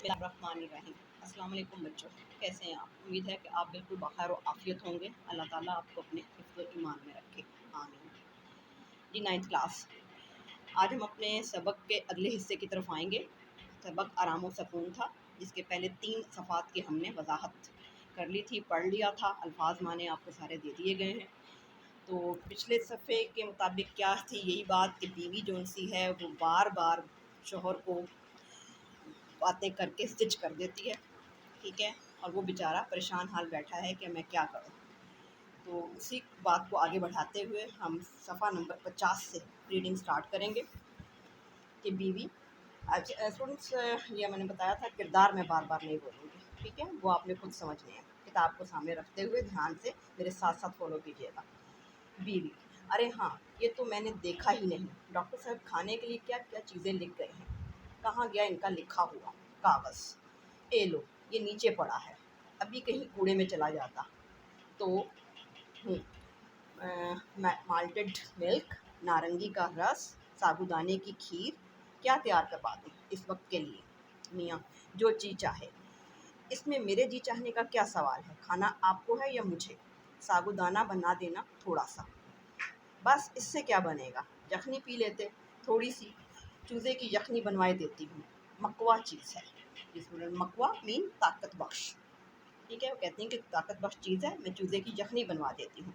बिस्मिल्लाहिर्रहमानिर्रहीम। अस्सलाम वालेकुम बच्चों, कैसे हैं आप? उम्मीद है कि आप बिल्कुल बखैर और आफियत होंगे। अल्लाह ताला आपको अपने हिफ्ज़ और ईमान में रखे, आमीन। जी 9th क्लास, आज हम अपने सबक के अगले हिस्से की तरफ आएंगे। सबक आराम और सकून था, जिसके पहले 3 सफ़ात की हमने वजाहत कर ली थी, पढ़ लिया था। अल्फाज माने आपको सारे दे दिए गए हैं। तो पिछले सफ़े के मुताबिक क्या थी यही बात कि बीवी जोन सी है वो बार बार शोहर को बातें करके स्टिच कर देती है, ठीक है, और वो बेचारा परेशान हाल बैठा है कि मैं क्या करूं। तो उसी बात को आगे बढ़ाते हुए हम सफ़ा नंबर 50 से रीडिंग स्टार्ट करेंगे कि बीवी। स्टूडेंट्स, ये मैंने बताया था किरदार में बार बार नहीं बोलूँगी, ठीक है, वो आपने खुद समझने हैं। किताब को सामने रखते हुए ध्यान से मेरे साथ साथ फॉलो कीजिएगा। बीवी: अरे हाँ, ये तो मैंने देखा ही नहीं। डॉक्टर साहब खाने के लिए क्या क्या चीज़ें लिख गए हैं, कहाँ गया इनका लिखा हुआ कागज़? ए लो, ये नीचे पड़ा है, अभी कहीं कूड़े में चला जाता तो। माल्टेड मिल्क, नारंगी का रस, साबूदाने की खीर क्या तैयार करवा दूँ इस वक्त के लिए? मियाँ: जो चीज़ चाहे। इसमें मेरे जी चाहने का क्या सवाल है? खाना आपको है या मुझे? साबूदाना बना देना थोड़ा सा, बस इससे क्या बनेगा? यखनी पी लेते थोड़ी सी, चूज़े की यखनी बनवाए देती हूँ, मकवा चीज़ है। इसमें मकवा मीन ताकत बख्श, ठीक है। वो कहती हैं कि ताकत बख्श चीज़ है, मैं चूज़े की यखनी बनवा देती हूँ।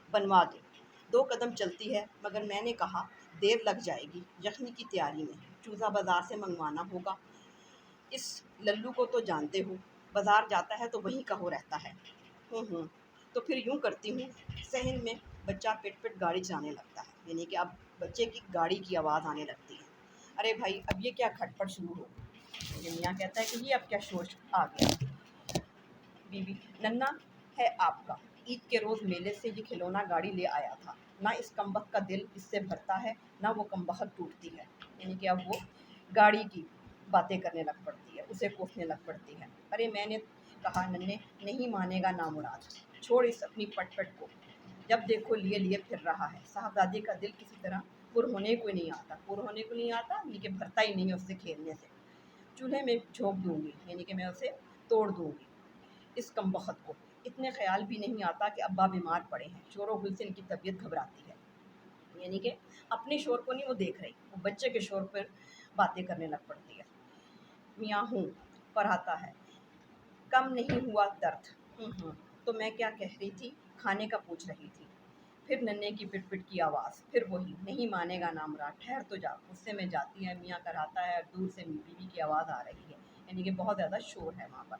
बनवा दो। 2 कदम चलती है, मगर मैंने कहा देर लग जाएगी यखनी की तैयारी में, चूज़ा बाज़ार से मंगवाना होगा। इस लल्लू को तो जानते हो, बाज़ार जाता है तो वहीं का हो रहता है। तो फिर यूँ करती हूँ। सहन में बच्चा पिट पिट गाड़ी चलाने लगता है, यानी कि अब बच्चे की गाड़ी की आवाज़ आने लगती है। अरे भाई, अब ये क्या खटपट शुरू हो गई? मियाँ कहता है कि ये अब क्या शोर आ गया? बीवी: नन्ना है आपका, ईद के रोज़ मेले से ये खिलौना गाड़ी ले आया था। ना इस कमबख्त का दिल इससे भरता है, ना वो कमबख्त टूटती है। यानी कि अब वो गाड़ी की बातें करने लग पड़ती है, उसे कोसने लग पड़ती है। अरे मैंने कहा नन्हे, नहीं मानेगा नामुराद, छोड़ इस अपनी पटपट को, जब देखो लिए लिए फिर रहा है। साहबजादे का दिल किसी तरह पुर होने को नहीं आता, यानी कि भरता ही नहीं है उससे खेलने से। चूल्हे में झोंक दूंगी, यानी कि मैं उसे तोड़ दूंगी इस कमबख्त को। इतने ख्याल भी नहीं आता कि अब्बा बीमार पड़े हैं, शोर गुल से इनकी तबीयत घबराती है। यानी कि अपने शोर को नहीं वो देख रही, वो बच्चे के शोर पर बातें करने लग पड़ती है। मियाँ हूँ पढ़ाता है, कम नहीं हुआ दर्द। तो मैं क्या कह रही थी? खाने का पूछ रही थी। फिर नन्हे की पिट पिट की आवाज़, फिर वही नहीं मानेगा नामरा, ठहर तो जा। उससे में जाती है, मियाँ कराता है, दूर से बीवी की आवाज़ आ रही है, यानी कि बहुत ज़्यादा शोर है वहाँ पर।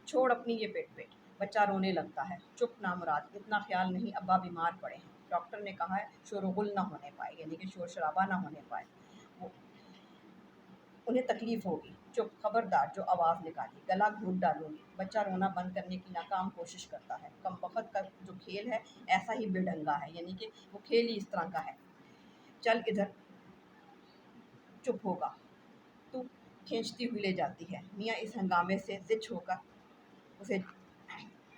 छोड़ अपनी ये पेट पेट। बच्चा रोने लगता है। चुप नामुराद, इतना ख्याल नहीं, अब्बा बीमार पड़े हैं, डॉक्टर ने कहा है शोरगुल ना होने पाए, यानी कि शोर शराबा ना होने पाए, वो उन्हें तकलीफ़ होगी। चुप, खबरदार जो आवाज़ निकाली गला घूट डालूंगी। बच्चा रोना बंद करने की नाकाम कोशिश करता है। कमबख्त का जो खेल है ऐसा ही बेढंगा है, यानी कि वो खेल ही इस तरह का है। चल इधर, चुप होगा तू, खींचती हुई ले जाती है। मियाँ इस हंगामे से जिच होकर उसे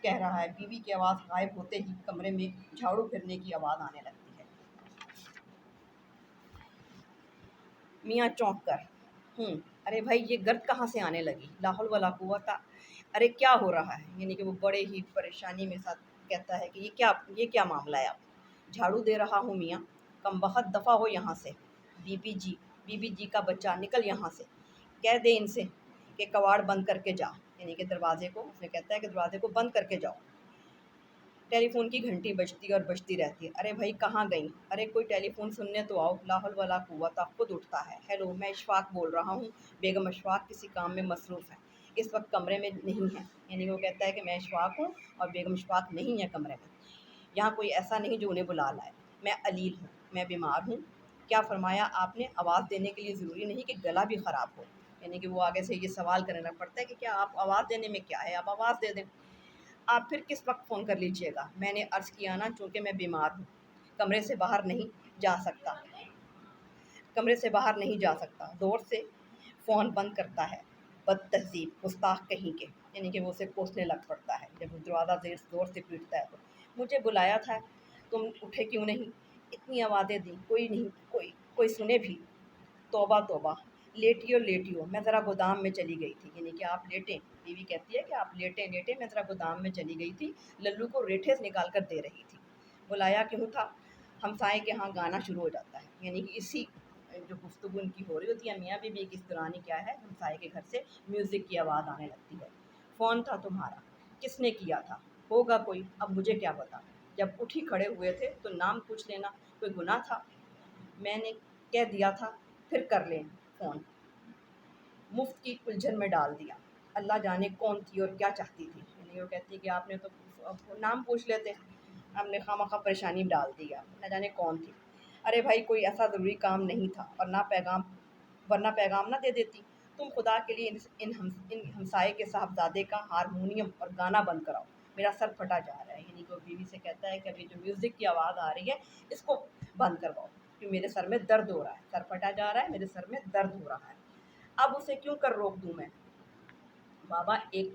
कह रहा है। बीवी की आवाज़ गायब होते ही कमरे में झाड़ू फिरने की आवाज़ आने लगती है। मियाँ चौंक कर, अरे भाई ये गर्द कहाँ से आने लगी? ला हौल वला कुव्वता, अरे क्या हो रहा है? यानी कि वो बड़े ही परेशानी में साथ कहता है कि ये क्या मामला है? आप झाड़ू दे रहा हूँ मियाँ, कमबख्त दफ़ा हो यहाँ से। बीबी जी का बच्चा निकल यहाँ से, कह दे इनसे कि कवाड़ बंद करके जा, यानी कि दरवाजे को, उसने कहता है कि दरवाजे को बंद करके जाओ। टेलीफोन की घंटी बजती और बजती रहती है। अरे भाई कहाँ गई? अरे कोई टेलीफोन सुनने तो आओ। ला हौल वला कुव्वता खुद उठता है। हेलो, मैं इशफाक बोल रहा हूँ। बेगम इशफाक किसी काम में मसरूफ़ है, इस वक्त कमरे में नहीं है। यानी वो कहता है कि मैं इशफाक हूँ और बेगम इशफाक नहीं है कमरे में। यहाँ कोई ऐसा नहीं जो उन्हें बुला लाए। मैं अलील हूँ, मैं बीमार हूँ। क्या फरमाया आपने? आवाज़ देने के लिए ज़रूरी नहीं कि गला भी ख़राब हो। यानी कि वो आगे से ये सवाल करने लग पड़ता है कि क्या आप आवाज़ देने में क्या है, आप आवाज़ दे दें। आप फिर किस वक्त फ़ोन कर लीजिएगा? मैंने अर्ज़ किया ना, चूँकि मैं बीमार हूँ, कमरे से बाहर नहीं जा सकता, ज़ोर से फ़ोन बंद करता है। बदतहज़ीब, गुस्ताख़ कहीं के, यानी कि वो उसे कोसने लग पड़ता है जब वो दरवाज़ा ज़ोर से पीटता है तो। मुझे बुलाया था, तुम उठे क्यों नहीं? इतनी आवाज़ें दी, कोई नहीं, कोई सुने भी। तौबा तौबा, لیٹی لیٹیو میں ذرا گودام میں چلی گئی تھی، یعنی کہ آپ لیٹیں، بیوی کہتی ہے کہ آپ لیٹیں لیٹیں میں ذرا گودام میں چلی گئی تھی، للو کو ریٹھے سے نکال کر دے رہی تھی، بلایا کیوں تھا، ہمسائے کے ہاں گانا شروع ہو جاتا ہے، یعنی کہ اسی جو گفتگو ان کی ہو رہی ہوتی ہے میاں بیوی کی، اس دوران کیا ہے ہمسائے کے گھر سے میوزک کی آواز آنے لگتی ہے، فون تھا تمہارا، کس نے کیا تھا، ہوگا کوئی، اب مجھے کیا پتا، جب اٹھی کھڑے ہوئے تھے تو نام پوچھ لینا، کوئی گناہ تھا، میں نے کہہ دیا تھا پھر کر لیں فون، مفت کی الجھن میں ڈال دیا، اللہ جانے کون تھی اور کیا چاہتی تھی، یعنی وہ کہتی ہے کہ آپ نے تو نام پوچھ لیتے، ہم نے خواہ پریشانی میں ڈال دیا، نہ جانے کون تھی، ارے بھائی کوئی ایسا ضروری کام نہیں تھا اور ورنہ پیغام نہ دے دیتی، تم خدا کے لیے ان ہمسائے کے صاحبزادے کا ہارمونیم اور گانا بند کراؤ، میرا سر پھٹا جا رہا ہے، یعنی کہ وہ بیوی سے کہتا ہے کہ ابھی جو میوزک کی آواز آ رہی ہے اس کو بند کرواؤ، کہ میرے سر میں درد ہو رہا ہے، سر پھٹا جا رہا ہے، میرے سر میں درد ہو رہا ہے، اب اسے کیوں کر روک دوں میں، بابا ایک،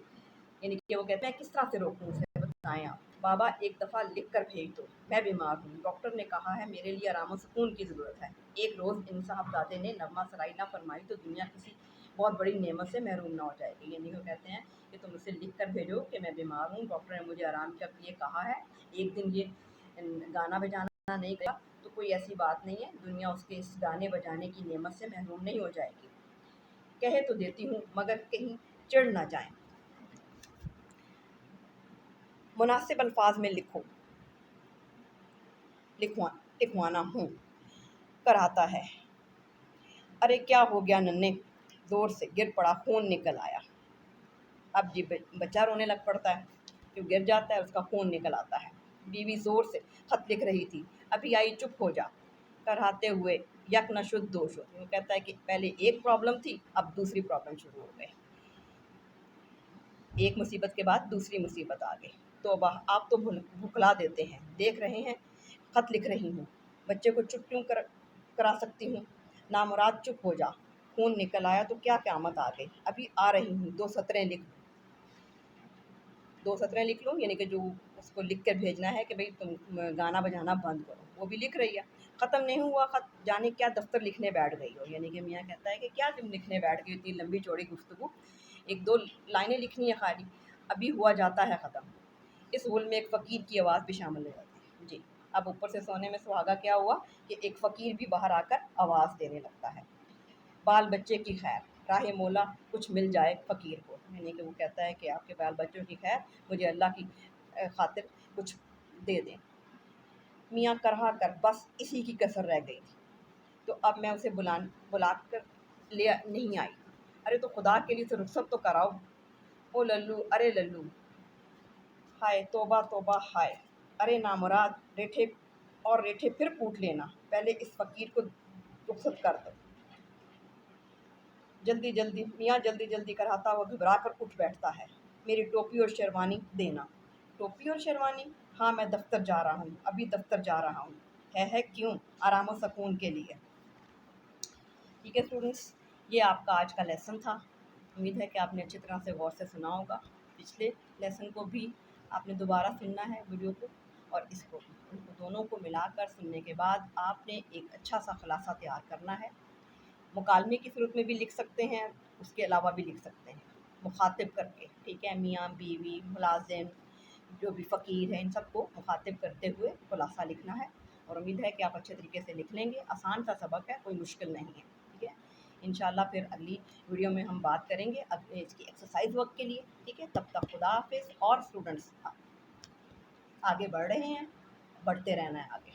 یعنی کہ وہ کہتے ہیں کس طرح سے روکوں اسے بتائیں آپ، بابا ایک دفعہ لکھ کر بھیج دو، میں بیمار ہوں، ڈاکٹر نے کہا ہے میرے لیے آرام و سکون کی ضرورت ہے، ایک روز ان صاحبزادے نے نغمہ سرائی نہ فرمائی تو دنیا کسی بہت بڑی نعمت سے محروم نہ ہو جائے گی، یعنی وہ کہتے ہیں کہ تم اسے لکھ کر بھیجو کہ میں بیمار ہوں، ڈاکٹر نے مجھے آرام کے لیے کہا ہے، ایک دن یہ گانا بجانا نہیں گیا تو کوئی ایسی بات نہیں ہے، دنیا اس کے اس گانے بجانے کی نعمت سے محروم نہیں ہو جائے گی، کہہ تو دیتی ہوں مگر کہیں چڑھ نہ جائیں، مناسب الفاظ میں لکھوانا ہوں کراتا ہے، ارے کیا ہو گیا ننے، زور سے گر پڑا، خون نکل آیا، اب جی بچہ رونے لگ پڑتا ہے، جو گر جاتا ہے اس کا خون نکل آتا ہے، بیوی زور سے خط لکھ رہی تھی، ابھی آئی چپ ہو جا، کراتے ہوئے یک نہ شد دو شد، وہ کہتا ہے کہ پہلے ایک پرابلم تھی اب دوسری پرابلم شروع ہو گئی، ایک مصیبت کے بعد دوسری مصیبت آ گئی، توبہ آپ تو بھکلا دیتے ہیں، دیکھ رہے ہیں خط لکھ رہی ہوں، بچے کو چپ کیوں کرا سکتی ہوں، نامراد چپ ہو جا، خون نکل آیا تو کیا قیامت آ گئی، ابھی آ رہی ہوں، دو سطریں لکھ لوں، یعنی کہ جو اس کو لکھ کر بھیجنا ہے کہ بھئی تم گانا بجانا بند کرو، وہ بھی لکھ رہی ہے، ختم نہیں ہوا خط، جانے کیا دفتر لکھنے بیٹھ گئی ہو، یعنی کہ میاں کہتا ہے کہ کیا تم لکھنے بیٹھ گئی، اتنی لمبی چوڑی گفتگو، ایک دو لائنیں لکھنی ہے خالی، ابھی ہوا جاتا ہے ختم، اس غل میں ایک فقیر کی آواز بھی شامل ہو جاتی ہے، جی اب اوپر سے سونے میں سہاگا کیا ہوا کہ ایک فقیر بھی باہر آ کر آواز دینے لگتا ہے، بال بچے کی خیر، راہ مولا کچھ مل جائے فقیر کو، یعنی کہ وہ کہتا ہے کہ آپ کے بال بچوں کی خیر، مجھے اللہ کی خاطر کچھ دے دیں، میاں کرہا کر بس اسی کی کسر رہ گئی تھی، تو اب میں اسے بلا کر لے نہیں آئی، ارے تو خدا کے لیے تو رخصت تو کراؤ، او للو ارے للو، ہائے توبہ توبہ ہائے، ارے نامراد، ریٹھے پھر کوٹ لینا، پہلے اس فقیر کو رخصت کر دو، جلدی جلدی میاں جلدی جلدی کراتا ہوا گھبرا کر اٹھ بیٹھتا ہے، میری ٹوپی اور شیروانی دینا، ٹوپی اور شیروانی، ہاں میں دفتر جا رہا ہوں، ابھی دفتر جا رہا ہوں، ہے کیوں، آرام و سکون کے لیے، ٹھیک ہے اسٹوڈنٹس، یہ آپ کا آج کا لیسن تھا، امید ہے کہ آپ نے اچھی طرح سے غور سے سنا ہوگا، پچھلے لیسن کو بھی آپ نے دوبارہ سننا ہے ویڈیو کو، اور اس کو بھی، ان کو دونوں کو ملا کر سننے کے بعد آپ نے ایک اچھا سا خلاصہ تیار کرنا ہے، مکالمے کی صورت میں بھی لکھ سکتے ہیں، اس کے علاوہ بھی لکھ سکتے ہیں، مخاطب کر کے، ٹھیک ہے، میاں بیوی ملازم جو بھی فقیر ہے ان سب کو مخاطب کرتے ہوئے خلاصہ لکھنا ہے، اور امید ہے کہ آپ اچھے طریقے سے لکھ لیں گے، آسان سا سبق ہے، کوئی مشکل نہیں ہے، ٹھیک ہے، انشاءاللہ پھر اگلی ویڈیو میں ہم بات کریں گے اس کی ایکسرسائز ورک کے لیے، ٹھیک ہے، تب تک خدا حافظ، اور اسٹوڈنٹس آگے بڑھ رہے ہیں، بڑھتے رہنا ہے آگے.